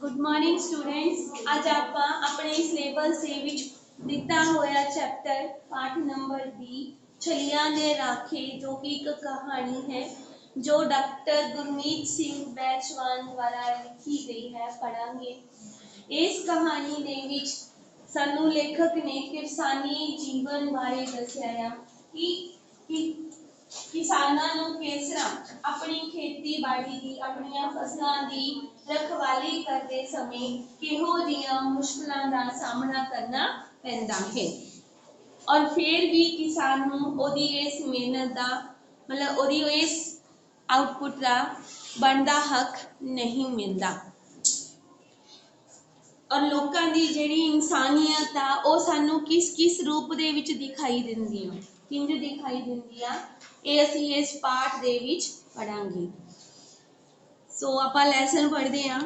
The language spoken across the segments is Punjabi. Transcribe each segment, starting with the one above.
Good morning students. आज आप अपने सिलेबस से विच दिता होया चैप्टर पाठ नंबर 20 छलियां दे राखे, जो कि एक कहानी है जो डॉक्टर गुरमीत सिंह बैचवान द्वारा लिखी गई है, पढ़ांगे। इस कहानी दे विच सानू लेखक ने किसानी जीवन बारे दस्या कि किसानां नूं किस तरह अपनी खेतीबाड़ी की अपनी फसलों की रखवाली करते समय किहो जिहियां मुश्किलों का सामना करना पैंदा है, और फिर भी किसान नूं ओदी इस मेहनत का मतलब ओदी इस आउटपुट का बनदा हक नहीं मिलता। और लोगों की जिहड़ी इंसानियत आ वो सानू किस किस रूप दे विच दिखाई दिंदी आ, किंज दिखाई दिंदी आ, ये असीं इस पाठ दे विच पढ़ांगे। सो आपां लैसन पढ़दे हां।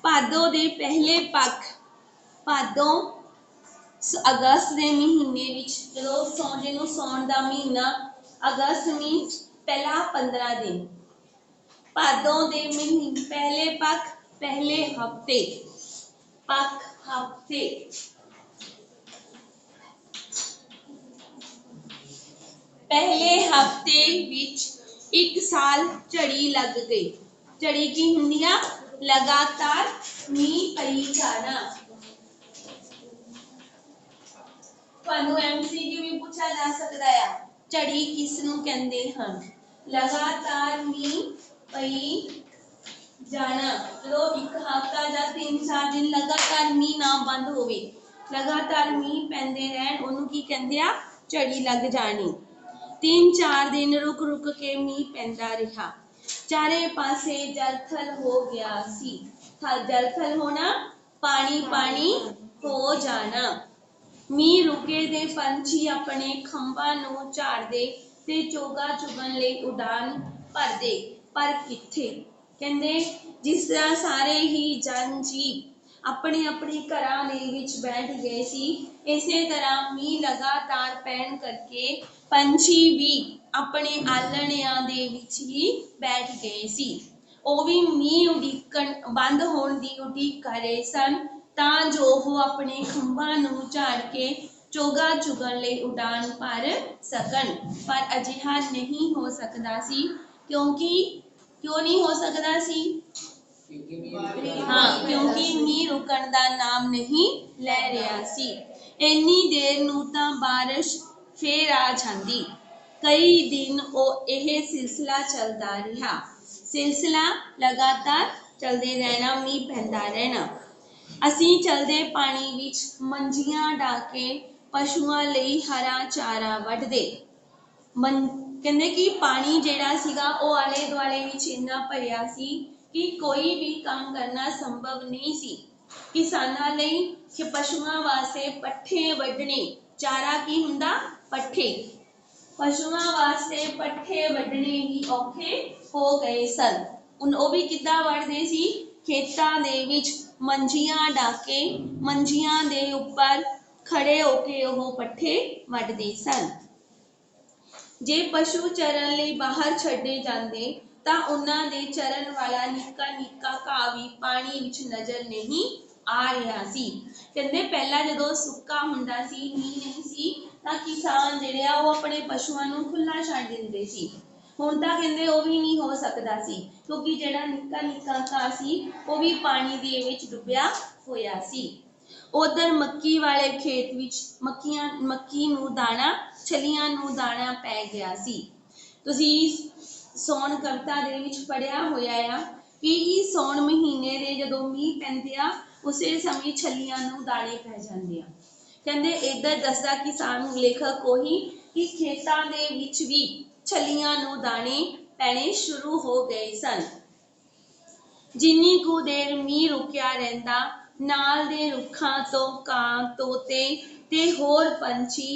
भादो दे पहले पख, भादो अगस्त के महीने विच जदों जिहनूं सौण दा महीना, अगस्त मीनस पहला 15 दिन, भादों दे महीने पहले पख पहले हफ्ते, पख हफ्ते, पहले हफ्ते विच एक साल झड़ी लग गई। झड़ी की हुंदी आ? लगातार मींह पई जाना। तुहानू एमसीक्यू भी पूछा जा सकता है, झड़ी किसनू कहंदे हन? लगातार मींह पई जाना। जो एक हफ्ता या 3-4 दिन लगातार मींह ना बंद होवे, लगातार मींह पैंदे रहन, ओनू की कहंदे आ? झड़ी लग जानी। 3-4 दिन रुक रुक के मींह पैंदा रहा, चारे पासे जलथल हो गया सी। जलथल होना, पानी पानी हो जाना। मींह रुके दे पंछी अपने खंभां नूं झाड़दे ते चोगा चुगण लई उड़ान भरदे, पर किथे? कहंदे जिस तरह सारे ही जन जीव अपने अपने घरां दे विच बैठ गए सी, इसे तरह मींह लगातार पैण करके पंछी भी अपने आलणियां दे विच ही बैठ गए सी। ਉਹ भी मींह उड़ीकण बंद होण दी उड़ीक कर रहे सन, तां जो वो अपने खंभां नूं झाड़ के चोगा चुगण लई उड़ान भर सकण। पर अजिहा नहीं हो सकदा सी, क्योंकि क्यों नहीं हो सकदा सी? हाँ, क्योंकि मींह रुकण दा नाम नहीं लै रिहा सी। इन्नी देर नूं तां बारिश फिर आ जांदी। कई दिन यह सिलसिला चलता रहा, सिलसिला लगातार चलते रहना, मींह पैंदा रहना। असीं चलदे पानी विच मंजियां ढा के पशुआं लई हरा चारा वढदे। कहंदे कि पानी जिहड़ा सीगा वो आले दुआले विच इन्ना भरिया सी कि कोई भी काम करना संभव नहीं सी। किसानां लई कि पशुआं वास्ते पट्ठे वढने, चारा की हुंदा? पट्ठे। पशुआं वास्ते पट्ठे वढने ही औखे हो गए सन। वो भी किद्दां वढदे सी? खेतां दे विच मंजियां ढा के, मंजियां दे उपर खड़े होके वो पट्ठे वढदे सन। जे पशु चरण लई बाहर छड्डे जांदे तां उन्हां दे चरण वाला निक्का निक्का घाह भी पानी विच नजर नहीं आ रहा सी। कहंदे पहला जदों सुक्का हुंदा सी, मींह नहीं सी, तां किसान जिहड़े आ वो अपने पशुआं नूं खुला छड्ड दिंदे सी। हुण तां कहंदे वो भी नहीं हो सकदा सी, क्योंकि जिहड़ा निक्का निक्का घाह सी वो भी पानी दे विच डुबिया होया सी। उधर मक्की वाले खेत विच मक्की नूं दाना, छलियां नूं दाना पै गया सी। तुसीं सौण कविता दे विच पढ़िया होया आ कि सौण महीने दे जदों मींह पैंदे आ, उसे समय छलियां नूं दाने पै जांदे आ। कहंदे इधर दसदा किसान लेखक ओही कि खेतां दे विच भी छलियां नूं दाने पैणे शुरू हो गए सन। जिन्नी कु देर मींह रुकिया रहिंदा, नाल दे रुखां तो ਕਾਂ, तोते ते होर पंछी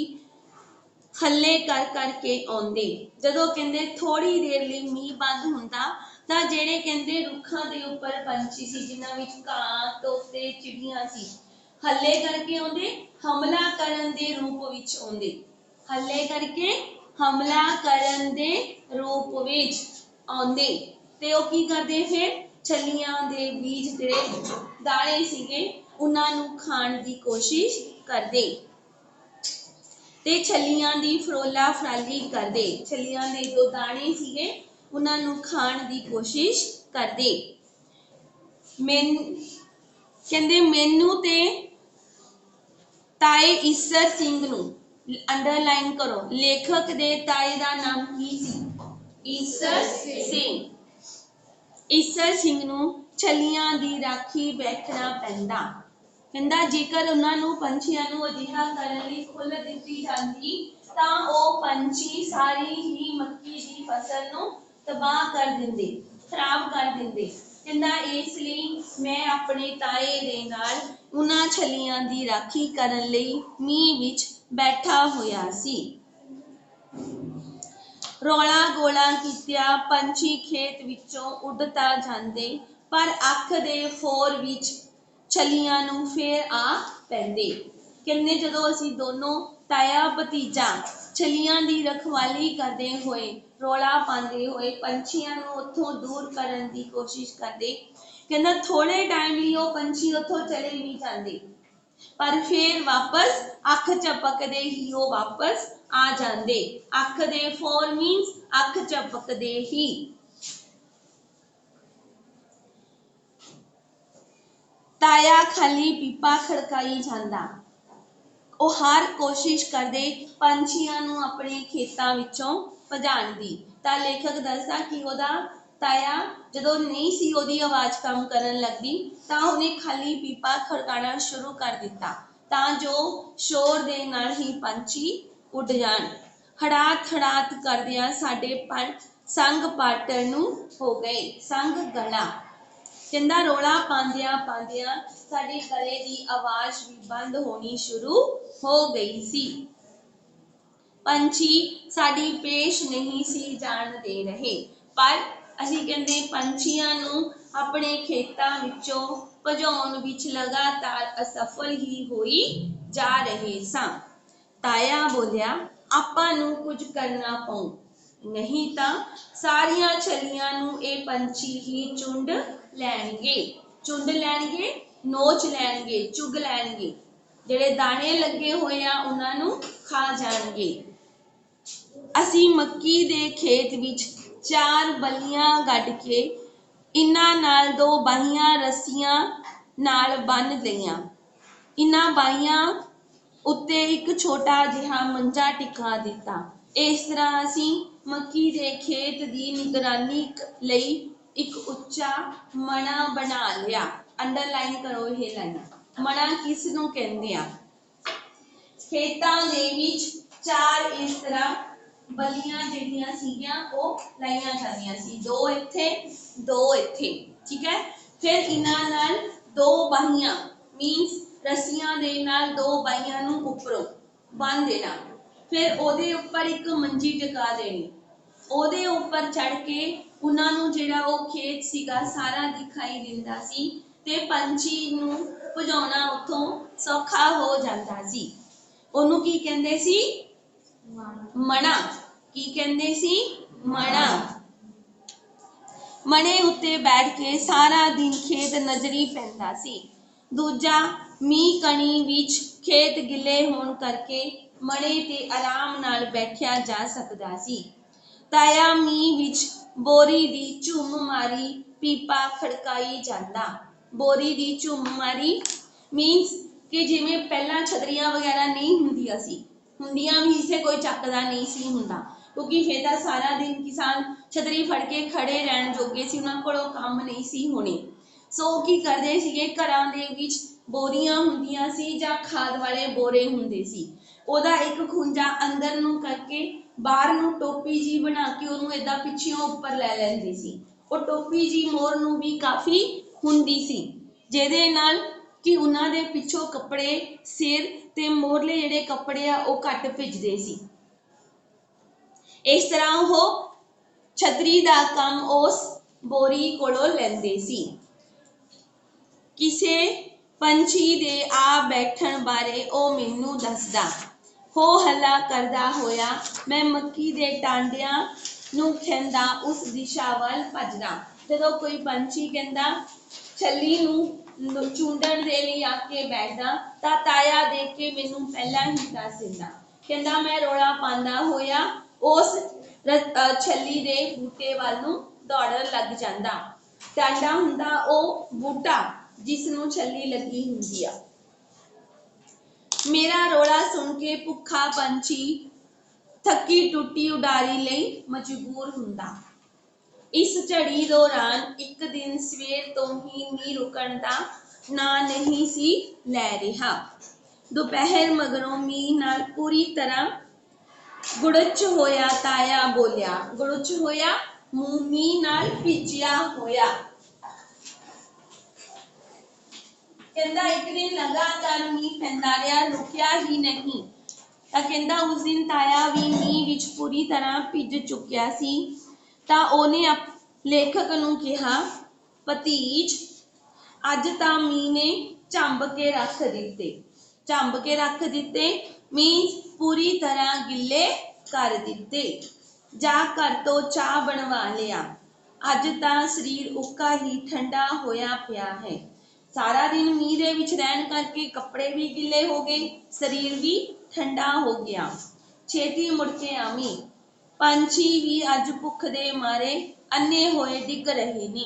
हल्ले कर करके आउंदे। जदों कहंदे थोड़ी देर लई मींह बंद हुंदा तां जिहड़े कहंदे रुखां दे उपर पंछी सी, जिन्हां विच ਕਾਂ, तोते, चिड़ियां सी, हल्ले करके आउंदे, हमला करन दे रूप विच आउंदे। हल्ले करके हमला करन दे रूप विच आउंदे ते ओह की करदे? फिर ਛੱਲੀਆਂ ਦੇ ਬੀਜ ਜਿਹੜੇ ਦਾਣੇ ਸੀਗੇ ਉਹਨਾਂ ਨੂੰ ਖਾਣ ਦੀ ਕੋਸ਼ਿਸ਼ ਕਰਦੇ ਤੇ ਛੱਲੀਆਂ ਦੀ ਫਰੋਲਾ ਫਰਾਲੀ ਕਰਦੇ। ਛੱਲੀਆਂ ਦੇ ਜੋ ਦਾਣੇ ਸੀਗੇ ਉਹਨਾਂ ਨੂੰ ਖਾਣ ਦੀ ਕੋਸ਼ਿਸ਼ ਕਰਦੇ। ਕਹਿੰਦੇ ਮੈਨੂੰ ਤੇ ਤਾਏ ਈਸਰ ਸਿੰਘ ਨੂੰ, ਅੰਡਰਲਾਈਨ ਕਰੋ, ਲੇਖਕ ਦੇ ਤਾਏ ਦਾ ਨਾਮ ਕੀ ਸੀ? ਈਸਰ ਸਿੰਘ। ਈਸਰ ਸਿੰਘ ਨੂੰ ਛੱਲੀਆਂ ਦੀ ਰਾਖੀ ਬੈਠਣਾ ਪੈਂਦਾ। ਕਹਿੰਦਾ ਜੇਕਰ ਉਹਨਾਂ ਨੂੰ ਪੰਛੀਆਂ ਨੂੰ ਅਜਿਹਾ ਕਰਨ ਲਈ ਖੁੱਲ੍ਹ ਦਿੱਤੀ ਜਾਂਦੀ ਤਾਂ ਉਹ ਪੰਛੀ ਸਾਰੀ ਹੀ ਮੱਕੀ ਦੀ ਫਸਲ ਨੂੰ ਤਬਾਹ ਕਰ ਦਿੰਦੇ, ਖਰਾਬ ਕਰ ਦਿੰਦੇ। ਕਹਿੰਦਾ ਇਸ ਲਈ ਮੈਂ ਆਪਣੇ ਤਾਏ ਦੇ ਨਾਲ ਉਹਨਾਂ ਛੱਲੀਆਂ ਦੀ ਰਾਖੀ ਕਰਨ ਲਈ ਮੀਂਹ ਵਿੱਚ ਬੈਠਾ ਹੋਇਆ ਸੀ। ਰੌਲਾ ਗੋਲਾ ਕੀਤਿਆਂ ਪੰਛੀ ਖੇਤ ਵਿੱਚੋਂ ਉੱਡ ਤਾਂ ਜਾਂਦੇ, ਪਰ ਅੱਖ ਦੇ ਫੋਰ ਵਿੱਚ ਛੱਲੀਆਂ ਨੂੰ ਫੇਰ ਆ ਪੈਂਦੇ। ਕਹਿੰਦੇ ਜਦੋਂ ਅਸੀਂ ਦੋਨੋਂ ਤਾਇਆ ਭਤੀਜਾ ਛੱਲੀਆਂ ਦੀ ਰਖਵਾਲੀ ਕਰਦੇ ਹੋਏ, ਰੌਲਾ ਪਾਉਂਦੇ ਹੋਏ ਪੰਛੀਆਂ ਨੂੰ ਉੱਥੋਂ ਦੂਰ ਕਰਨ ਦੀ ਕੋਸ਼ਿਸ਼ ਕਰਦੇ, ਕਹਿੰਦਾ ਥੋੜੇ ਟਾਈਮ ਲਈ ਉਹ ਪੰਛੀ ਉੱਥੋਂ ਚਲੇ ਵੀ ਜਾਂਦੇ, ਪਰ ਫੇਰ ਵਾਪਸ ਅੱਖ ਝਪਕਦੇ ਹੀ ਉਹ ਵਾਪਸ ਆ ਜਾਂਦੇ। ਅੱਖ ਦੇ ਫੋਰ ਮੀਨਸ ਅੱਖ ਝਪਕਦੇ ਹੀ। ਤਾਇਆ ਖਾਲੀ ਪੀਪਾ ਖੜਕਾਈ ਜਾਂਦਾ। ਉਹ ਹਰ ਕੋਸ਼ਿਸ਼ ਕਰਦੇ ਪੰਛੀਆਂ ਨੂੰ ਆਪਣੇ ਖੇਤਾਂ ਵਿੱਚੋਂ ਭਜਾਉਣ ਦੀ। ਤਾਂ ਲੇਖਕ ਦੱਸਦਾ ਕਿ ਉਹਦਾ ਤਾਇਆ ਜਦੋਂ ਨਹੀਂ ਸੀ ਉਹਦੀ ਆਵਾਜ਼ ਕੰਮ ਕਰਨ ਲੱਗਦੀ ਤਾਂ ਉਹਨੇ ਖਾਲੀ ਪੀਪਾ ਖੜਕਾਉਣਾ ਸ਼ੁਰੂ ਕਰ ਦਿੱਤਾ ਤਾਂ ਜੋ ਸ਼ੋਰ ਦੇ ਨਾਲ ਹੀ ਪੰਛੀ ਉੱਡ ਜਾਣ। ਹੜਾਤ ਹੜਾਤ ਕਰਦਿਆਂ ਸਾਡੇ ਸੰਗ ਪਾਟਣ ਨੂੰ ਹੋ ਗਏ, ਸੰਗ ਗਲਾ। ਕਹਿੰਦਾ ਰੌਲਾ ਪਾਉਂਦਿਆਂ ਪਾਉਂਦਿਆਂ ਸਾਡੇ ਗਲੇ ਦੀ ਆਵਾਜ਼ ਵੀ ਬੰਦ ਹੋਣੀ ਸ਼ੁਰੂ ਹੋ ਗਈ ਸੀ। ਪੰਛੀ ਸਾਡੀ ਪੇਸ਼ ਨਹੀਂ ਸੀ ਜਾਣ ਦੇ ਰਹੇ, ਪਰ ਅਸੀਂ ਕਹਿੰਦੇ ਪੰਛੀਆਂ ਨੂੰ ਆਪਣੇ ਖੇਤਾਂ ਵਿੱਚੋਂ ਭਜਾਉਣ ਵਿੱਚ ਲਗਾਤਾਰ ਅਸਫਲ ਹੀ ਹੋਈ ਜਾ ਰਹੇ ਸਾਂ। ਤਾਇਆ ਬੋਲਿਆ ਆਪਾਂ ਨੂੰ ਕੁਝ ਕਰਨਾ ਪਊ, ਨਹੀਂ ਤਾਂ ਸਾਰੀਆਂ ਛੱਲੀਆਂ ਨੂੰ ਇਹ ਪੰਛੀ ਹੀ ਚੁੰਡ ਲੈਣਗੇ। ਚੁੰਡ ਲੈਣਗੇ, ਨੋਚ ਲੈਣਗੇ, ਚੁਗ ਲੈਣਗੇ। ਜਿਹੜੇ ਦਾਣੇ ਲੱਗੇ ਹੋਏ ਆ ਉਹਨਾਂ ਨੂੰ ਖਾ ਜਾਣਗੇ। ਅਸੀਂ ਮੱਕੀ ਦੇ ਖੇਤ ਵਿੱਚ 4 ਬਲੀਆਂ ਗੱਡ ਕੇ ਇਹਨਾਂ ਨਾਲ 2 ਬਾਹੀਆਂ ਰੱਸੀਆਂ ਨਾਲ ਬੰਨ੍ਹ ਲਈਆਂ। ਇਹਨਾਂ ਬਾਹੀਆਂ ਉੱਤੇ ਇੱਕ ਛੋਟਾ ਜਿਹਾ ਮੰਜਾ ਟਿਕਾ ਦਿੱਤਾ। ਇਸ ਤਰ੍ਹਾਂ ਅਸੀਂ ਮੱਕੀ ਦੇ ਖੇਤ ਦੀ ਨਿਗਰਾਨੀ ਲਈ ਇੱਕ ਉੱਚਾ ਮਣਾ ਬਣਾ ਲਿਆ। ਅੰਡਰਲਾਈਨ ਕਰੋ ਇਹ ਲਾਈਨ। ਮਣਾ ਕਿਸ ਨੂੰ ਕਹਿੰਦੇ ਆ? ਖੇਤਾਂ ਦੇ ਵਿੱਚ 4 ਇਸ ਤਰ੍ਹਾਂ ਬਲੀਆਂ ਜਿਹੜੀਆਂ ਸੀਗੀਆਂ ਉਹ ਲਾਈਆਂ ਜਾਂਦੀਆਂ ਸੀ, 2 ਇੱਥੇ 2 ਇੱਥੇ, ਠੀਕ ਹੈ। ਫਿਰ ਇਹਨਾਂ ਨਾਲ 2 ਬਾਹੀਆਂ ਮੀਨਸ ਰੱਸੀਆਂ ਦੇ ਨਾਲ 2 ਬਾਹੀਆਂ ਨੂੰ ਉੱਪਰੋਂ ਬੰਨ੍ਹ ਦੇਣਾ। ਫਿਰ ਉਹਦੇ ਉੱਪਰ ਇੱਕ ਮੰਜੀ ਟਿਕਾ ਦੇਣੀ। ਉਹਦੇ ਉੱਪਰ ਚੜ੍ਹ ਕੇ ਉਹਨਾਂ ਨੂੰ ਜਿਹੜਾ ਉਹ ਖੇਤ ਸੀਗਾ ਸਾਰਾ ਦਿਖਾਈ ਦਿੰਦਾ ਸੀ ਤੇ ਪੰਛੀ ਨੂੰ ਭਜਾਉਣਾ ਉੱਥੋਂ ਸੌਖਾ ਹੋ ਜਾਂਦਾ ਸੀ। ਉਹਨੂੰ ਕੀ ਕਹਿੰਦੇ ਸੀ? ਮਣਾ। ਕੀ ਕਹਿੰਦੇ ਸੀ? ਮਣਾ। ਮਣੇ ਉੱਤੇ ਬੈਠ ਕੇ ਸਾਰਾ ਦਿਨ ਖੇਤ ਨਜ਼ਰੀ ਪੈਂਦਾ ਸੀ। ਦੂਜਾ ਮੀਂਹ ਕਣੀ ਵਿੱਚ ਖੇਤ ਗਿੱਲੇ ਹੋਣ ਕਰਕੇ ਮਣੇ ਤੇ ਆਰਾਮ ਨਾਲ ਬੈਠਿਆ ਜਾ ਸਕਦਾ ਸੀ। ਤਾਇਆ ਮੀਂਹ ਵਿੱਚ ਬੋਰੀ ਦੀ ਝੁੰਮ ਮਾਰੀ ਪੀਪਾ ਖੜਕਾਈ ਜਾਂਦਾ। ਬੋਰੀ ਦੀ ਝੁੰਮ ਮਾਰੀ ਮੀਨਸ ਕਿ ਜਿਵੇਂ ਪਹਿਲਾਂ ਛਤਰੀਆਂ ਵਗੈਰਾ ਨਹੀਂ ਹੁੰਦੀਆਂ ਸੀ, ਹੁੰਦੀਆਂ ਵੀ ਇਸੇ ਕੋਈ ਚੱਕਦਾ ਨਹੀਂ ਸੀ ਹੁੰਦਾ, ਕਿਉਂਕਿ ਫਿਰ ਤਾਂ ਸਾਰਾ ਦਿਨ ਕਿਸਾਨ ਛਤਰੀ ਫੜ ਕੇ ਖੜੇ ਰਹਿਣ ਜੋਗੇ ਸੀ, ਉਹਨਾਂ ਕੋਲੋਂ ਕੰਮ ਨਹੀਂ ਸੀ ਹੋਣੇ। ਸੋ ਕੀ ਕਰਦੇ ਸੀਗੇ, ਘਰਾਂ ਦੇ ਵਿੱਚ ਬੋਰੀਆਂ ਹੁੰਦੀਆਂ ਸੀ ਜਾਂ ਖਾਦ ਵਾਲੇ ਬੋਰੇ ਹੁੰਦੇ ਸੀ, ਉਹਦਾ ਇੱਕ ਖੂੰਜਾ ਅੰਦਰ ਨੂੰ ਕਰਕੇ ਬਾਹਰ ਨੂੰ ਟੋਪੀ ਜੀ ਬਣਾ ਕੇ ਉਹਨੂੰ ਏਦਾਂ ਪਿੱਛਿਓਂ ਉੱਪਰ ਲੈ ਲੈਂਦੇ ਸੀ। ਉਹ ਟੋਪੀ ਜੀ ਮੋਰ ਨੂੰ ਵੀ ਕਾਫੀ ਹੁੰਦੀ ਸੀ, ਜਿਹਦੇ ਨਾਲ ਕਿ ਉਹਨਾਂ ਦੇ ਪਿੱਛੋਂ ਕੱਪੜੇ ਸਿਰ ਤੇ ਮੋਰਲੇ ਜਿਹੜੇ ਕੱਪੜੇ ਆ ਉਹ ਘੱਟ ਭਿੱਜਦੇ ਸੀ। ਇਸ ਤਰ੍ਹਾਂ ਉਹ ਛਤਰੀ ਦਾ ਕੰਮ ਉਸ ਬੋਰੀ ਕੋਲੋਂ ਲੈਂਦੇ ਸੀ। ਕਿਸੇ ਪੰਛੀ ਦੇ ਆ ਬੈਠਣ ਬਾਰੇ ਉਹ ਮੈਨੂੰ ਦੱਸਦਾ। ਹੋ ਹੱਲਾ ਕਰਦਾ ਹੋਇਆ ਮੈਂ ਮੱਕੀ ਦੇ ਟਾਂਡਿਆਂ ਨੂੰ ਖੈਂਦਾ ਉਸ ਦਿਸ਼ਾ ਵੱਲ ਭੱਜਦਾ। ਜਦੋਂ ਕੋਈ ਪੰਛੀ ਕਹਿੰਦਾ ਛੱਲੀ ਨੂੰ ਚੂੰਡਣ ਦੇ ਲਈ ਆ ਕੇ ਬੈਠਦਾ ਤਾਂ ਤਾਇਆ ਦੇਖ ਕੇ ਮੈਨੂੰ ਪਹਿਲਾਂ ਹੀ ਦੱਸ ਦਿੰਦਾ। ਕਹਿੰਦਾ ਮੈਂ ਰੌਲਾ ਪਾਉਂਦਾ ਹੋਇਆ ਉਸ ਛੱਲੀ ਦੇ ਬੂਟੇ ਵੱਲ ਨੂੰ ਦੌੜਨ ਲੱਗ ਜਾਂਦਾ। ਟਾਂਡਾ ਹੁੰਦਾ ਉਹ ਬੂਟਾ ਜਿਸ ਨੂੰ ਛੱਲੀ ਲੱਗੀ ਹੁੰਦੀ ਆ। ਮੇਰਾ ਰੌਲਾ ਸੁਣ ਕੇ ਭੁੱਖਾ ਪੰਛੀ ਥੱਕੀ ਟੁੱਟੀ ਉਡਾਰੀ ਲਈ ਮਜਬੂਰ ਹੁੰਦਾ। ਇਸ ਝੜੀ ਦੌਰਾਨ ਇੱਕ ਦਿਨ ਸਵੇਰ ਤੋਂ ਹੀ ਮੀਂਹ ਰੁਕਣ ਦਾ ਨਾਂ ਨਹੀਂ ਸੀ ਲੈ ਰਿਹਾ। ਦੁਪਹਿਰ ਮਗਰੋਂ ਮੀਂਹ ਨਾਲ ਪੂਰੀ ਤਰ੍ਹਾਂ ਗੁੜਚ ਹੋਇਆ ਤਾਇਆ ਬੋਲਿਆ। ਗੁੜਚ ਹੋਇਆ ਮੀਂਹ ਨਾਲ ਭਿੱਜਿਆ ਹੋਇਆ। ਕਹਿੰਦਾ ਇੱਕ ਦਿਨ ਲਗਾਤਾਰ ਮੀਂਹ ਪੈਂਦਾ ਰਿਹਾ, ਰੁਕਿਆ ਹੀ ਨਹੀਂ। ਤਾਂ ਕਹਿੰਦਾ ਉਸ ਦਿਨ ਤਾਇਆ ਵੀ ਮੀਂਹ ਵਿੱਚ ਪੂਰੀ ਤਰ੍ਹਾਂ ਭਿੱਜ ਚੁੱਕਿਆ ਸੀ। ਤਾਂ ਉਹਨੇ ਲੇਖਕ ਨੂੰ ਕਿਹਾ, ਭਤੀਜ ਅੱਜ ਤਾਂ ਮੀਂਹ ਨੇ ਝੰਬ ਕੇ ਰੱਖ ਦਿੱਤੇ। ਝੰਬ ਕੇ ਰੱਖ ਦਿੱਤੇ ਮੀਂਹ ਪੂਰੀ ਤਰ੍ਹਾਂ ਗਿੱਲੇ ਕਰ ਦਿੱਤੇ। ਜਾ ਘਰ ਤੋਂ ਚਾਹ ਬਣਵਾ ਲਿਆ। ਅੱਜ ਤਾਂ ਸਰੀਰ ਉੱਕਾ ਹੀ ਠੰਡਾ ਹੋਇਆ ਪਿਆ ਹੈ। ਸਾਰਾ ਦਿਨ ਮੀਂਹ ਦੇ ਵਿੱਚ ਰਹਿਣ ਕਰਕੇ ਕੱਪੜੇ ਵੀ ਗਿੱਲੇ ਹੋ ਗਏ, ਸਰੀਰ ਵੀ ਠੰਡਾ ਹੋ ਗਿਆ। ਛੇਤੀ ਮੁੜ ਕੇ ਆਵੀਂ। ਪੰਛੀ ਵੀ ਅੱਜ ਭੁੱਖ ਦੇ ਮਾਰੇ ਅੰਨੇ ਹੋਏ ਡਿੱਗ ਰਹੇ ਨੇ।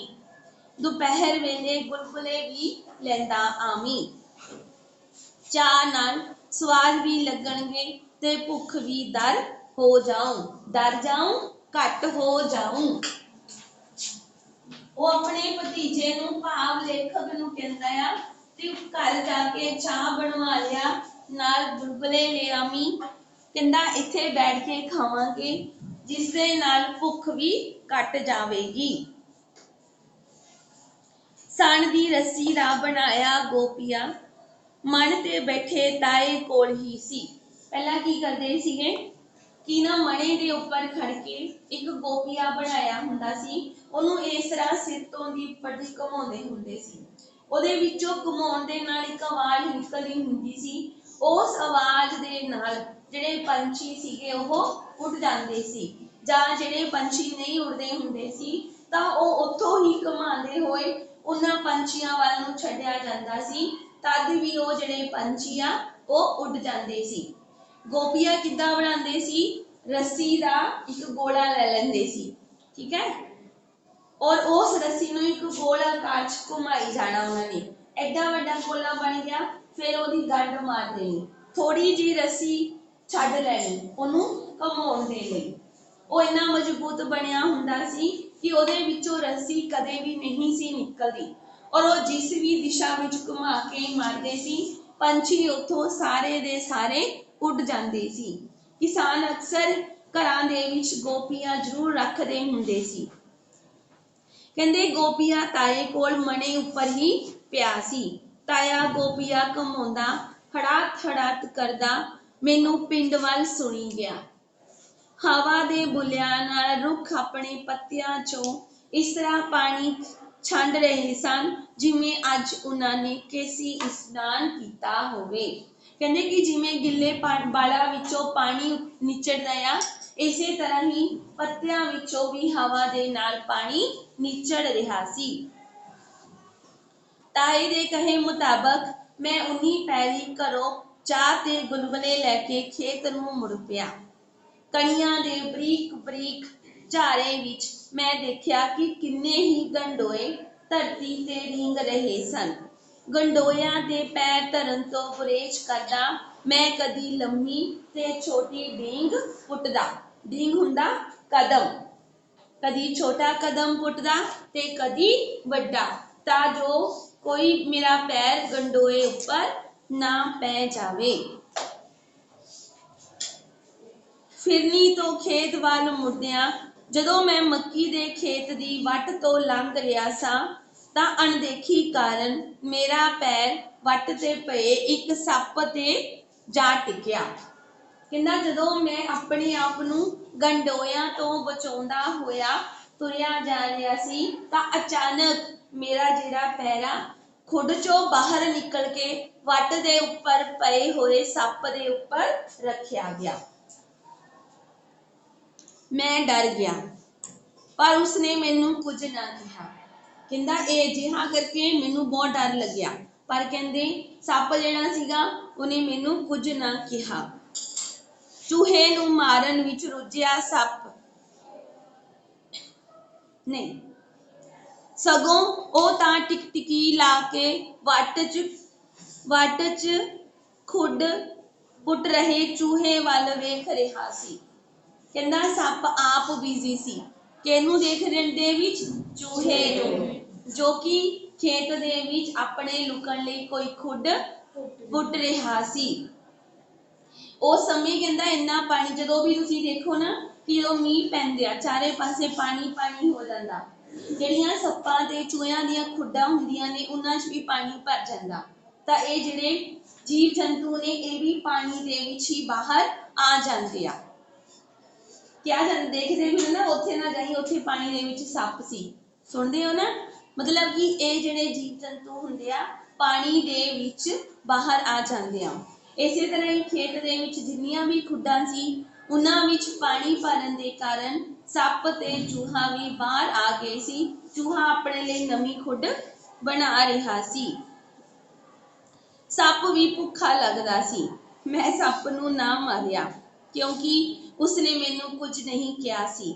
ਦੁਪਹਿਰ ਵੇਲੇ ਗੁਲਗੁਲੇ ਵੀ ਲੈਂਦਾ ਆਵੀਂ। ਚਾਹ ਨਾਲ ਸਵਾਦ ਵੀ ਲੱਗਣਗੇ ਤੇ ਭੁੱਖ ਵੀ ਦਰ ਜਾਊਂ ਘੱਟ ਹੋ ਜਾਊਂ। ਉਹ ਆਪਣੇ ਭਤੀਜੇ ਨੂੰ ਭਾਵ ਲੇਖਕ ਨੂੰ ਕਹਿੰਦਾ ਆ ਤੇ ਘਰ ਜਾ ਕੇ ਚਾਹ ਬਣਵਾ ਲਿਆ, ਨਾਲ ਗੁਲਗੁਲੇ ਲੈ ਆਵੀਂ। ਕਹਿੰਦਾ ਇੱਥੇ ਬੈਠ ਕੇ ਖਾਵਾਂਗੇ, ਜਿਸ ਦੇ ਨਾਲ ਭੁੱਖ ਵੀ ਘਟ ਜਾਵੇਗੀ। ਸਣ ਦੀ ਰੱਸੀ ਦਾ ਬਣਾਇਆ ਗੋਪੀਆ ਮਣ ਤੇ ਬੈਠੇ ਤਾਏ ਕੋਲ ਹੀ ਸੀ। ਪਹਿਲਾਂ ਕੀ ਕਰਦੇ ਸੀਗੇ ਕਿ ਨਾ ਮਣੇ ਦੇ ਉੱਪਰ ਖੜ ਕੇ ਇੱਕ ਗੋਪੀਆ ਬਣਾਇਆ ਹੁੰਦਾ ਸੀ। ਉਹਨੂੰ ਇਸ ਤਰ੍ਹਾਂ ਸਿਰ ਤੋਂ ਦੀ ਉੱਪਰ ਦੀ ਘੁਮਾਉਂਦੇ ਹੁੰਦੇ ਸੀ। ਉਹਦੇ ਵਿੱਚੋਂ ਘੁਮਾਉਣ ਦੇ ਨਾਲ ਇੱਕ ਆਵਾਜ਼ ਨਿਕਲਦੀ ਹੁੰਦੀ ਸੀ। ਉਸ ਆਵਾਜ਼ ਦੇ ਨਾਲ ਜਿਹੜੇ ਪੰਛੀ ਸੀਗੇ ਉਹ ਉੱਡ ਜਾਂਦੇ ਸੀ, ਜਾਂ ਜਿਹੜੇ ਪੰਛੀ ਨਹੀਂ ਉੜਦੇ ਹੁੰਦੇ ਸੀ ਤਾਂ ਉਹ ਉੱਥੋਂ ਹੀ ਘੁਮਾਉਂਦੇ ਹੋਏ ਉਹਨਾਂ ਪੰਛੀਆਂ ਵੱਲ ਨੂੰ ਛੱਡਿਆ ਜਾਂਦਾ ਸੀ। ਤਦ ਵੀ ਉਹ ਜਿਹੜੇ ਪੰਛੀ ਆ ਉਹ ਉੱਡ ਜਾਂਦੇ ਸੀ। ਗੋਪੀਆ ਕਿੱਦਾਂ ਬਣਾਉਂਦੇ ਸੀ? ਰੱਸੀ ਦਾ ਇੱਕ ਗੋਲਾ ਲੈ ਲੈਂਦੇ ਸੀ, ਠੀਕ ਹੈ, ਔਰ ਉਸ ਰੱਸੀ ਨੂੰ ਇੱਕ ਗੋਲ ਆਕਾਰ 'ਚ ਘੁਮਾਈ ਜਾਣਾ ਉਹਨਾਂ ਨੇ। ਐਡਾ ਵੱਡਾ ਗੋਲਾ ਬਣ ਗਿਆ, ਫਿਰ ਉਹਦੀ ਗੰਢ ਮਾਰ ਦੇਣੀ, ਥੋੜੀ ਜਿਹੀ ਰੱਸੀ ਛੱਡ ਲੈਣੀ ਉਹਨੂੰ ਘੁਮਾਉਣ ਦੇ ਲਈ। ਉਹ ਇੰਨਾ ਮਜ਼ਬੂਤ ਬਣਿਆ ਹੁੰਦਾ ਸੀ ਕਿ ਉਹਦੇ ਵਿੱਚੋਂ ਰੱਸੀ ਕਦੇ ਵੀ ਨਹੀਂ ਸੀ ਨਿਕਲਦੀ, ਔਰ ਉਹ ਜਿਸ ਵੀ ਦਿਸ਼ਾ ਵਿੱਚ ਘੁਮਾ ਕੇ ਮਾਰਦੇ ਸੀ ਪੰਛੀ ਉੱਥੋਂ ਸਾਰੇ ਦੇ ਸਾਰੇ ਉੱਡ ਜਾਂਦੇ ਸੀ। ਕਿਸਾਨ ਅਕਸਰ ਘਰਾਂ ਦੇ ਵਿੱਚ ਗੋਪੀਆਂ ਜ਼ਰੂਰ ਰੱਖਦੇ ਹੁੰਦੇ ਸੀ। ਕਹਿੰਦੇ ਗੋਪੀਆ ਤਾਏ ਕੋਲ ਮਣੇ ਉੱਪਰ ਹੀ ਪਿਆ ਸੀ। ਤਾਇਆ ਗੋਪੀਆ ਘੁਮਾਉਂਦਾ ਹੜਾਤ ਕਰਦਾ ਮੈਨੂੰ ਪਿੰਡ ਵੱਲ ਸੁਣੀ ਗਿਆ। ਹਵਾ ਦੇ ਬੁੱਲਿਆਂ ਨਾਲ ਰੁੱਖ ਆਪਣੇ ਪੱਤਿਆਂ ਚੋਂ ਇਸ ਤਰ੍ਹਾਂ ਪਾਣੀ ਛੰਡ ਰਹੇ ਸਨ ਜਿਵੇਂ ਅੱਜ ਉਹਨਾਂ ਨੇ ਕੇਸੀ ਇਸ਼ਨਾਨ ਕੀਤਾ ਹੋਵੇ। ਕਹਿੰਦੇ ਕਿ ਜਿਵੇਂ ਗਿੱਲੇ ਬਾਲਾਂ ਵਿੱਚੋਂ ਪਾਣੀ ਨਿਚੜਦਾ ਆ, ਇਸੇ ਤਰ੍ਹਾਂ ਹੀ ਪੱਤਿਆਂ ਵਿੱਚੋਂ ਵੀ ਹਵਾ ਦੇ ਨਾਲ ਪਾਣੀ ਨਿਚੜ ਰਿਹਾ ਸੀ। ਤਾਏ ਦੇ ਕਹੇ ਮੁਤਾਬਕ ਮੈਂ ਉਨੀ ਪੈਰੀ ਘਰੋਂ ਚਾਹ ਤੇ ਗੁਲਗੁਲੇ ਲੈ ਕੇ ਖੇਤ ਨੂੰ ਮੁੜ ਪਿਆ। ਕਣੀਆਂ ਦੇ ਬਰੀਕ ਬਰੀਕ ਝਾੜੇ ਵਿੱਚ ਮੈਂ ਦੇਖਿਆ ਕਿ ਕਿੰਨੇ ਹੀ ਗੰਡੋਏ ਧਰਤੀ ਤੇ ਰੀਂਗ ਰਹੇ ਸਨ। ਗੰਡੋਇਆਂ ਦੇ ਪੈਰ ਧਰਨ ਤੋਂ ਗੁਰੇਜ਼ ਕਰਦਾ ਮੈਂ ਕਦੀ ਲੰਮੀ ਤੇ ਛੋਟੀ ਡੀਂਗ ਪੁੱਟਦਾ। ਡੀਂਗ ਹੁੰਦਾ ਕਦਮ, ਕਦੀ ਛੋਟਾ ਕਦਮ ਪੁੱਟਦਾ ਤੇ ਕਦੀ ਵੱਡਾ, ਤਾਂ ਜੋ ਕੋਈ ਮੇਰਾ ਪੈਰ ਗੰਡੋਏ ਉੱਪਰ ਨਾ ਪੈ ਜਾਵੇ। ਫਿਰਨੀ ਤੋਂ ਖੇਤ ਵੱਲ ਮੁੜਦਿਆਂ ਜਦੋਂ ਮੈਂ ਮੱਕੀ ਦੇ ਖੇਤ ਦੀ ਵੱਟ ਤੋਂ ਲੰਘ ਰਿਹਾ ਸਾਂ ਤਾਂ ਅਣਦੇਖੀ ਕਾਰਨ ਮੇਰਾ ਪੈਰ ਵੱਟ ਤੇ ਪਏ ਇੱਕ ਸੱਪ ਤੇ ਜਾ ਟਿਕਿਆ। ਕਹਿੰਦਾ ਜਦੋਂ ਮੈਂ ਆਪਣੇ ਆਪ ਨੂੰ ਗੰਡੋਇਆਂ ਤੋਂ ਬਚਾਉਂਦਾ ਹੋਇਆ ਤੁਰਿਆ ਜਾ ਰਿਹਾ ਸੀ ਤਾਂ ਅਚਾਨਕ ਮੇਰਾ ਜਿਹੜਾ ਪੈਰ ਆ ਖੁੱਡ ਚੋਂ ਬਾਹਰ ਨਿਕਲ ਕੇ ਵੱਟ ਦੇ ਉੱਪਰ ਪਏ ਹੋਏ ਸੱਪ ਦੇ ਉੱਪਰ ਰੱਖਿਆ ਗਿਆ। ਮੈਂ ਡਰ ਗਿਆ, ਪਰ ਉਸਨੇ ਮੈਨੂੰ ਕੁਝ ਨਾ ਕਿਹਾ। ਕਹਿੰਦਾ ਇਹ ਅਜਿਹਾ ਕਰਕੇ ਮੈਨੂੰ ਬਹੁਤ ਡਰ ਲੱਗਿਆ, ਪਰ ਕਹਿੰਦੇ ਸੱਪ ਜਿਹੜਾ ਸੀਗਾ ਉਹਨੇ ਮੈਨੂੰ ਕੁਝ ਨਾ ਕਿਹਾ। ਚੂਹੇ ਨੂੰ ਮਾਰਨ ਵਿੱਚ ਰੁੱਝਿਆ ਸੱਪ ਨਹੀਂ, ਸਗੋਂ ਉਹ ਤਾਂ ਟਿਕਟਿਕੀ ਲਾ ਕੇ ਵੱਟ 'ਚ ਖੁੱਡ ਪੁੱਟ ਰਹੇ ਚੂਹੇ ਵੱਲ ਵੇਖ ਰਿਹਾ ਸੀ। ਕਹਿੰਦਾ ਸੱਪ ਆਪ ਬਿਜ਼ੀ ਸੀ, ਕਿਹਨੂੰ ਦੇਖ ਦੇ ਵਿੱਚ? ਚੂਹੇ ਨੂੰ, ਜੋ ਕਿ ਖੇਤ ਦੇ ਵਿੱਚ ਆਪਣੇ ਲੁਕਣ ਲਈ ਕੋਈ ਖੁੱਡ ਪੁੱਟ ਰਿਹਾ ਸੀ। ਉਸ ਸਮੇਂ ਕਹਿੰਦਾ ਇੰਨਾ ਪਾਣੀ, ਜਦੋਂ ਵੀ ਤੁਸੀਂ ਦੇਖੋ ਨਾ ਕਿ ਜਦੋਂ ਮੀਂਹ ਪੈਂਦੇ ਆ ਚਾਰੇ ਪਾਸੇ ਪਾਣੀ ਪਾਣੀ ਹੋ ਜਾਂਦਾ, ਜਿਹੜੀਆਂ ਸੱਪਾਂ ਤੇ ਚੂਹਿਆਂ ਦੀਆਂ ਖੁੱਡਾਂ ਹੁੰਦੀਆਂ ਨੇ ਉਹਨਾਂ 'ਚ ਵੀ ਪਾਣੀ ਭਰ ਜਾਂਦਾ, ਤਾਂ ਇਹ ਜਿਹੜੇ ਜੀਵ ਜੰਤੂ ਨੇ ਇਹ ਵੀ ਪਾਣੀ ਦੇ ਵਿੱਚ ਹੀ ਬਾਹਰ ਆ ਜਾਂਦੇ ਆ। ਕਿਆ ਦੇਖਦੇ ਵੀ ਨਾ, ਉੱਥੇ ਨਾ ਜਾਈ, ਉੱਥੇ ਪਾਣੀ ਦੇ ਵਿੱਚ ਸੱਪ ਸੀ, ਸੁਣਦੇ ਹੋ ਨਾ? ਮਤਲਬ ਕਿ ਇਹ ਜਿਹੜੇ ਜੀਵ ਜੰਤੂ ਹੁੰਦੇ ਆ ਪਾਣੀ ਦੇ ਵਿੱਚ ਬਾਹਰ ਆ ਜਾਂਦੇ ਆ। ਇਸੇ ਤਰ੍ਹਾਂ ਹੀ ਖੇਤ ਦੇ ਵਿੱਚ ਜਿੰਨੀਆਂ ਵੀ ਖੁੱਡਾਂ ਸੀ ਉਹਨਾਂ ਵਿੱਚ ਪਾਣੀ ਭਰਨ ਦੇ ਕਾਰਨ ਸੱਪ ਤੇ ਚੂਹਾ ਵੀ ਬਾਹਰ ਆ ਗਏ ਸੀ। ਚੂਹਾ ਆਪਣੇ ਲਈ ਨਵੀਂ ਖੁੱਡ ਬਣਾ ਰਿਹਾ ਸੀ। ਸੱਪ ਵੀ ਭੁੱਖਾ ਲੱਗਦਾ ਸੀ। ਮੈਂ ਸੱਪ ਨੂੰ ਨਾ ਮਾਰਿਆ ਕਿਉਂਕਿ ਉਸਨੇ ਮੈਨੂੰ ਕੁਝ ਨਹੀਂ ਕਿਹਾ ਸੀ।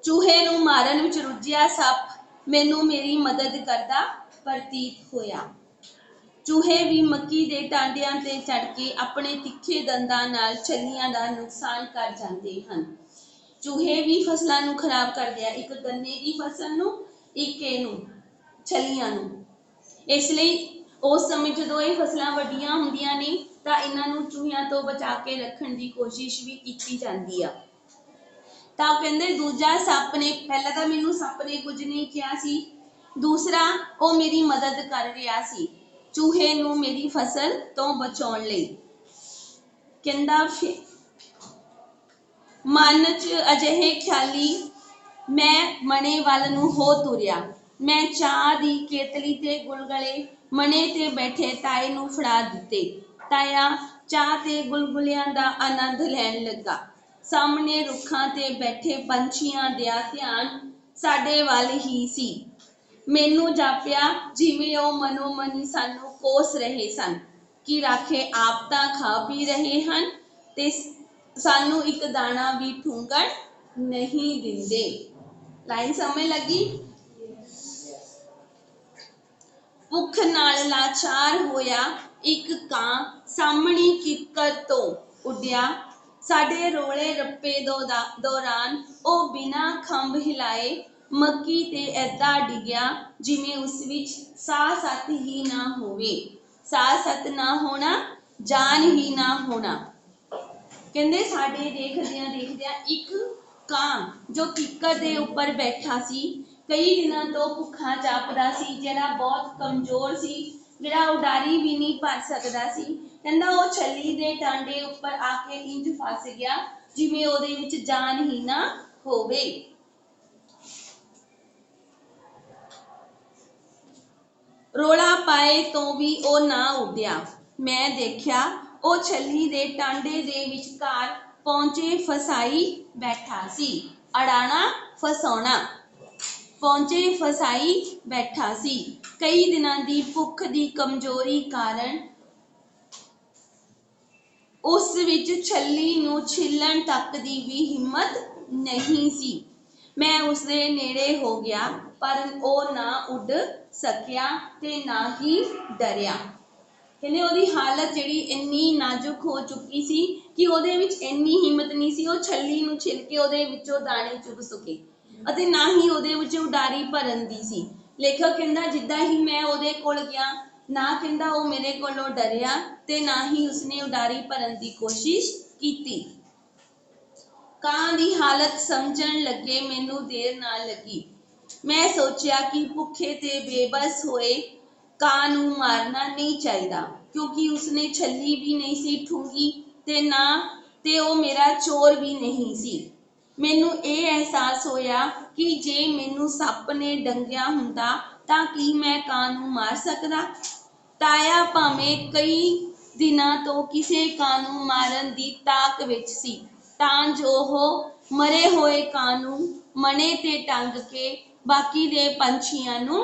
ਚੂਹੇ ਨੂੰ ਮਾਰਨ ਵਿੱਚ ਰੁੱਝਿਆ ਸੱਪ ਮੈਨੂੰ ਮੇਰੀ ਮਦਦ ਕਰਦਾ ਪ੍ਰਤੀਤ ਹੋਇਆ। ਚੂਹੇ ਵੀ ਮੱਕੀ ਦੇ ਟਾਂਡਿਆਂ ਤੇ ਚੜ੍ਹ ਕੇ ਆਪਣੇ ਤਿੱਖੇ ਦੰਦਾਂ ਨਾਲ ਛੱਲੀਆਂ ਦਾ ਨੁਕਸਾਨ ਕਰ ਜਾਂਦੇ ਹਨ। ਚੂਹੇ ਵੀ ਫਸਲਾਂ ਨੂੰ ਖਰਾਬ ਕਰਦੇ ਆ, ਇੱਕ ਗੰਨੇ ਦੀ ਫਸਲ ਨੂੰ, ਇੱਕ ਇਹਨੂੰ ਛੱਲੀਆਂ ਨੂੰ। ਇਸ ਲਈ ਉਸ ਸਮੇਂ ਜਦੋਂ ਇਹ ਫਸਲਾਂ ਵੱਡੀਆਂ ਹੁੰਦੀਆਂ ਨੇ ਤਾਂ ਇਹਨਾਂ ਨੂੰ ਚੂਹਿਆਂ ਤੋਂ ਬਚਾ ਕੇ ਰੱਖਣ ਦੀ ਕੋਸ਼ਿਸ਼ ਵੀ ਕੀਤੀ ਜਾਂਦੀ ਆ। ਤਾਂ ਕਹਿੰਦੇ ਦੂਜਾ ਸੱਪ ਨੇ, ਪਹਿਲਾਂ ਤਾਂ ਮੈਨੂੰ ਸੱਪ ਨੇ ਕੁਝ ਨਹੀਂ ਕਿਹਾ ਸੀ, ਦੂਸਰਾ ਉਹ ਮੇਰੀ ਮਦਦ ਕਰ ਰਿਹਾ ਸੀ ਚੂਹੇ ਨੂੰ ਮੇਰੀ ਫਸਲ ਤੋਂ ਬਚਾਉਣ ਲਈ। ਕਹਿੰਦਾ ਮਨ 'ਚ ਅਜਿਹੇ ਖਿਆਲੀ ਮੈਂ ਮਣੇ ਵੱਲ ਨੂੰ ਹੋ ਤੁਰਿਆ। ਮੈਂ ਚਾਹ ਦੀ ਕੇਤਲੀ ਤੇ ਗੁਲਗੁਲੇ ਮਣੇ ਤੇ ਬੈਠੇ ਤਾਏ ਨੂੰ ਫੜਾ ਦਿੱਤੇ। ਤਾਇਆ ਚਾਹ ਤੇ ਗੁਲਗੁਲਿਆਂ ਦਾ ਆਨੰਦ ਲੈਣ ਲੱਗਾ। ਸਾਹਮਣੇ ਰੁੱਖਾਂ ਤੇ ਬੈਠੇ ਪੰਛੀਆਂ ਦਾ ਧਿਆਨ ਸਾਡੇ ਵੱਲ ਹੀ ਸੀ। ਮੈਨੂੰ ਜਾਪਿਆ ਜਿਵੇਂ ਉਹ ਮਨੋ ਮਨੀ ਸਾਨੂੰ ਕੋਸ ਰਹੇ ਸਨ ਕਿ ਰਾਖੇ ਆਪ ਤਾਂ ਖਾ ਪੀ ਰਹੇ ਹਨ ਤੇ ਸਾਨੂੰ ਇੱਕ ਦਾਣਾ ਵੀ ਠੁੰਗਣ ਨਹੀਂ ਦਿੰਦੇ। ਲਾਈਨ ਸਮਝ ਲੱਗੀ? ਭੁੱਖ ਨਾਲ ਲਾਚਾਰ ਹੋਇਆ ਇੱਕ ਕਾਂ ਸਾਹਮਣੀ ਕਿੱਕਰ ਤੋਂ ਉੱਡਿਆ। ਸਾਡੇ ਰੋਲੇ ਰੱਪੇ ਦੌਰਾਨ ਉਹ ਬਿਨਾਂ ਖੰਭ ਹਿਲਾਏ ਮੱਕੀ ਤੇ ਏਦਾਂ ਡਿੱਗਿਆ ਜਿਵੇਂ ਉਸ ਵਿੱਚ ਸਾਹ ਸੱਤ ਹੀ ਨਾ ਹੋਵੇ। ਸਾਹ ਸੱਤ ਨਾ ਹੋਣਾ, ਜਾਨ ਹੀ ਨਾ ਹੋਣਾ। ਕਹਿੰਦੇ ਸਾਡੇ ਦੇਖਦਿਆਂ ਇੱਕ ਕਾਂ ਜੋ ਕਿੱਕਰ ਦੇ ਉੱਪਰ ਬੈਠਾ ਸੀ, ਕਈ ਦਿਨਾਂ ਤੋਂ ਭੁੱਖਾ ਜਾਪਦਾ ਸੀ, ਜਿਹੜਾ ਬਹੁਤ ਕਮਜ਼ੋਰ ਸੀ, ਜਿਹੜਾ ਉਡਾਰੀ ਵੀ ਨਹੀਂ ਭਰ ਸਕਦਾ ਸੀ। ਕਹਿੰਦਾ ਉਹ ਛੱਲੀ ਦੇ ਟਾਂਡੇ ਉੱਪਰ ਆ ਕੇ ਇੰਝ ਫਸ ਗਿਆ ਜਿਵੇਂ ਉਹਦੇ ਵਿੱਚ ਜਾਨ ਹੀ ਨਾ ਹੋਵੇ। ਰੋਲਾ ਪਾਏ ਤੋਂ ਵੀ ਉਹ ਨਾ ਉੱਡਿਆ। ਮੈਂ ਦੇਖਿਆ ਉਹ ਛੱਲੀ ਦੇ ਟਾਂਡੇ ਦੇ ਵਿਚਕਾਰ ਪੌਂਚੇ ਫਸਾਈ ਬੈਠਾ ਸੀ। ਅੜਾਣਾ ਫਸਾਉਣਾ, ਪੌਂਚੇ ਫਸਾਈ ਬੈਠਾ ਸੀ। ਕਈ ਦਿਨਾਂ ਦੀ ਭੁੱਖ ਦੀ ਕਮਜ਼ੋਰੀ ਕਾਰਨ ਉਸ ਵਿੱਚ ਛੱਲੀ ਨੂੰ ਛਿੱਲਣ ਤੱਕ ਦੀ ਵੀ ਹਿੰਮਤ ਨਹੀਂ ਸੀ। ਮੈਂ ਉਸਦੇ ਨੇੜੇ ਹੋ ਗਿਆ ਪਰ ਉਹ ਨਾ ਉੱਡ ਸਕਿਆ ਤੇ ਨਾ ਹੀ ਡਰਿਆ। ਕਹਿੰਦੇ ਉਹਦੀ ਹਾਲਤ ਜਿਹੜੀ ਇੰਨੀ ਨਾਜ਼ੁਕ ਹੋ ਚੁੱਕੀ ਸੀ ਕਿ ਉਹਦੇ ਵਿੱਚ ਇੰਨੀ ਹਿੰਮਤ ਨਹੀਂ ਸੀ ਉਹ ਛੱਲੀ ਨੂੰ ਛਿੱਲ ਕੇ ਉਹਦੇ ਵਿੱਚੋਂ ਦਾਣੇ ਚੁਗ ਸਕੇ, ਅਤੇ ਨਾ ਹੀ ਉਹਦੇ ਵਿੱਚ ਉਡਾਰੀ ਭਰਨ ਦੀ ਸੀ। ਲੇਖਕ ਕਹਿੰਦਾ ਜਿੱਦਾਂ ਹੀ ਮੈਂ ਉਹਦੇ ਕੋਲ ਗਿਆ, ਨਾ ਕਹਿੰਦਾ ਉਹ ਮੇਰੇ ਕੋਲੋਂ ਡਰਿਆ ਤੇ ਨਾ ਹੀ ਉਸਨੇ ਉਡਾਰੀ ਭਰਨ ਦੀ ਕੋਸ਼ਿਸ਼ ਕੀਤੀ। ਕਾਂ ਦੀ ਹਾਲਤ ਸਮਝਣ ਲੱਗੇ ਮੈਨੂੰ ਦੇਰ ਨਾ ਲੱਗੀ। ਮੈਂ ਸੋਚਿਆ ਕਿ ਭੁੱਖੇ ਤੇ ਬੇਬਸ ਹੋਏ ਕਾਂ ਨੂੰ ਮਾਰਨਾ ਨਹੀਂ ਚਾਹੀਦਾ, ਕਿਉਂਕਿ ਉਸਨੇ ਛੱਲੀ ਵੀ ਨਹੀਂ ਸੀ ਠੁੰਗੀ ਤੇ ਉਹ ਮੇਰਾ ਚੋਰ ਵੀ ਨਹੀਂ ਸੀ। ਮੈਨੂੰ ਇਹ ਅਹਿਸਾਸ ਹੋਇਆ ਕਿ ਜੇ ਮੈਨੂੰ ਸੱਪ ਨੇ ਡੰਗਿਆ ਹੁੰਦਾ ਤਾਂ ਕੀ ਮੈਂ ਕਾਂ ਨੂੰ ਮਾਰ ਸਕਦਾ? ਤਾਇਆ ਭਾਵੇਂ ਕਈ ਦਿਨਾਂ ਤੋਂ ਕਿਸੇ ਕਾਂ ਨੂੰ ਮਾਰਨ ਦੀ ਤਾਕ ਵਿੱਚ ਸੀ ਤਾਂ ਜੋ ਉਹ ਮਰੇ ਹੋਏ ਕਾਂ ਨੂੰ ਮਣੇ ਤੇ ਟੰਗ ਕੇ बाकी दे पंछियां नूं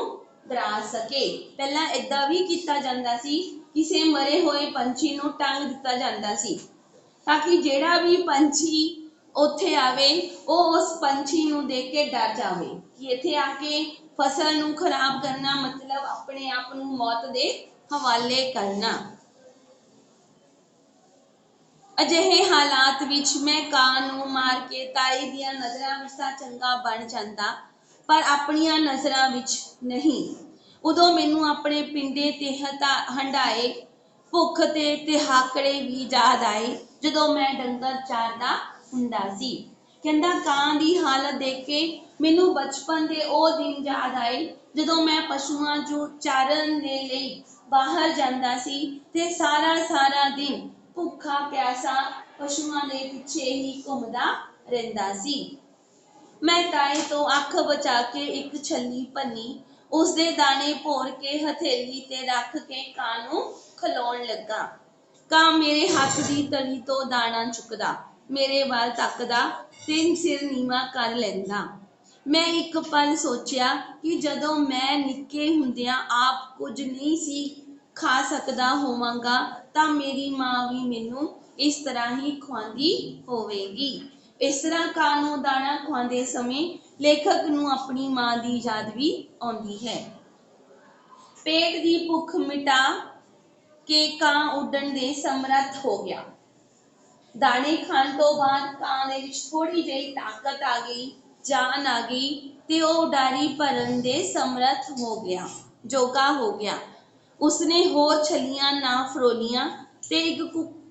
डरा सके। पहला इदां भी कीता जांदा सी, किसी मरे हुए पंछी नूं टंग दिता जांदा सी ताकि जेड़ा भी पंछी उत्थे आवे वो उस पंछी नूं देख के डर जावे कि इत्थे आके फसल नूं खराब करना मतलब अपने आप नूं मौत दे हवाले करना। अजिहे हालात विच मैं कां नूं मार के ताई दियां नज़रां विच तां चंगा बन जांदा, पर अपनियां नज़रां विच नहीं। उदों मैनूं अपने पिंडे ते हंडाए भुख ते तिहाकड़े भी याद आए जदों मैं डंगर चारदा हुंदा सी। कहंदा कां दी हालत देख के मैनूं बचपन दे ओ दिन याद आए जदों मैं पशुआं जो चारन दे लई बाहर जांदा सी ते सारा सारा दिन भुखा प्यासा पशुआं दे पिछे ही घुमदा रहिंदा सी। मैं ताए तो अख बचा के एक छल्ली भन्नी, उसदे दाने भोर के हथेली ते रख के कां नूं खिलाउण लगा। कां मेरे हथ दी तली तो दाना चुकदा, मेरे वाल तकदा ते सिर नीवा कर लैंदा। मैं एक पल सोचिया कि जदों मैं निक्के हुंदियां आप कुछ नहीं सी खा सकदा होवांगा तां मेरी मां भी मैनूं इस तरह ही खुआंदी होवेगी। इस तरह कां नूं दाना खुआंदे समय लेखक नूं अपनी मां दी याद भी आउंदी है। पेट दी भुख मिटा के कां उड्डण दे समर्थ हो गया। दाने खाण तो बाद कां दे विच थोड़ी ਜਿਹੀ ताकत आ गई, जान आ गई ते ਉਹ ਉਡਾਰੀ ਭਰਨ ਦੇ ਸਮਰੱਥ ਹੋ ਗਿਆ, ਜੋਗਾ ਹੋ ਗਿਆ। उसने होर छलियां ना फरोलियां ते एक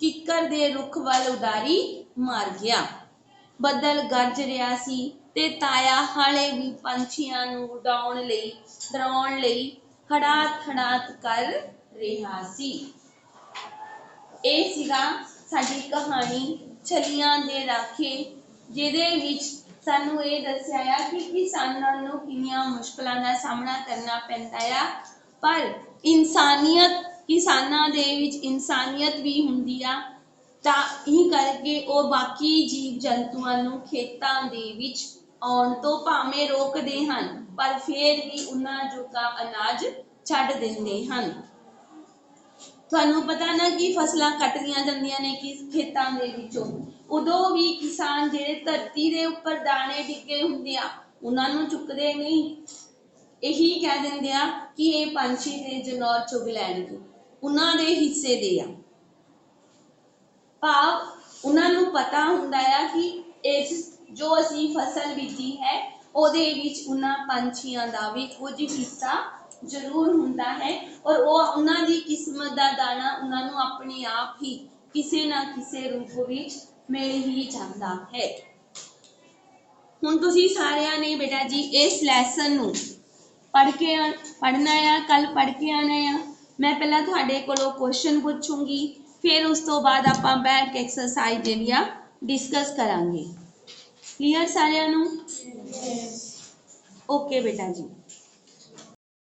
किक्कर दे रुख वल उडारी मार गया। बदल गरज रिहा सी ते ताया हाले भी पंछियां नूं उडाउण लई डराउण लई हड़ात हड़ात कर रिहा सी। ਇਹ ਸੀਗਾ ਸਾਡੀ ਕਹਾਣੀ ਛਲੀਆਂ ਦੇ ਰਾਖੇ, ਜਿਹਦੇ ਵਿੱਚ ਸਾਨੂੰ ਇਹ ਦੱਸਿਆ ਆ ਕਿ ਕਿਸਾਨਾਂ ਨੂੰ ਕਿੰਨੀਆਂ ਮੁਸ਼ਕਲਾਂ ਦਾ ਸਾਹਮਣਾ ਕਰਨਾ ਪੈਂਦਾ ਆ, ਪਰ ਇਨਸਾਨੀਅਤ ਕਿਸਾਨਾਂ ਦੇ ਵਿੱਚ ਇਨਸਾਨੀਅਤ ਵੀ ਹੁੰਦੀ ਆ ਤਾਂ ਇਹ ਕਰਕੇ ਉਹ ਬਾਕੀ ਜੀਵ ਜੰਤੂਆਂ ਨੂੰ ਖੇਤਾਂ ਦੇ ਵਿੱਚ ਆਉਣ ਤੋਂ ਭਾਵੇਂ ਰੋਕਦੇ ਹਨ, ਪਰ ਫਿਰ ਵੀ ਉਹਨਾਂ ਜੋਗਾ ਅਨਾਜ ਛੱਡ ਦਿੰਦੇ ਹਨ। ਤੁਹਾਨੂੰ ਪਤਾ ਨਾ ਕਿ ਫਸਲਾਂ ਕੱਟਦੀਆਂ ਜਾਂਦੀਆਂ ਨੇ ਕਿ ਖੇਤਾਂ ਦੇ ਵਿੱਚੋਂ, ਉਦੋਂ ਵੀ ਕਿਸਾਨ ਜਿਹੜੇ ਧਰਤੀ ਦੇ ਉੱਪਰ ਦਾਣੇ ਡਿੱਗੇ ਹੁੰਦੇ ਆ ਉਹਨਾਂ ਨੂੰ ਚੁੱਕਦੇ ਨਹੀਂ, ਇਹੀ ਕਹਿ ਦਿੰਦੇ ਆ ਕਿ ਇਹ ਪੰਛੀ ਤੇ ਜਨੌਰ ਚੁਗ ਲੈਣਗੇ, ਉਹਨਾਂ ਦੇ ਹਿੱਸੇ ਦੇ ਆ। ਭਾਵ ਉਹਨਾਂ ਨੂੰ ਪਤਾ ਹੁੰਦਾ ਆ ਕਿ ਇਸ ਜੋ ਅਸੀਂ ਫਸਲ ਬੀਜੀ ਹੈ ਉਹਦੇ ਵਿੱਚ ਉਹਨਾਂ ਪੰਛੀਆਂ ਦਾ ਵੀ ਕੁਝ ਹਿੱਸਾ ਜ਼ਰੂਰ ਹੁੰਦਾ ਹੈ ਔਰ ਉਹ ਉਹਨਾਂ ਦੀ ਕਿਸਮਤ ਦਾ ਦਾਣਾ ਉਹਨਾਂ ਨੂੰ ਆਪਣੇ ਆਪ ਹੀ ਕਿਸੇ ਨਾ ਕਿਸੇ ਰੂਪ ਵਿੱਚ ਮਿਲ ਹੀ ਜਾਂਦਾ ਹੈ। ਹੁਣ ਤੁਸੀਂ ਸਾਰਿਆਂ ਨੇ ਬੇਟਾ ਜੀ ਇਸ ਲੈਸਨ ਨੂੰ पढ़ना है, कल पढ़ के आना है। मैं पहला तुहाडे कोलों क्वेश्चन पूछूंगी, फिर उस तो बाद आपां बैठ के एक्सरसाइज जिहड़ी आ डिस्कस करांगे। क्लीयर सारिਆਂ ਨੂੰ? ओके बेटा जी।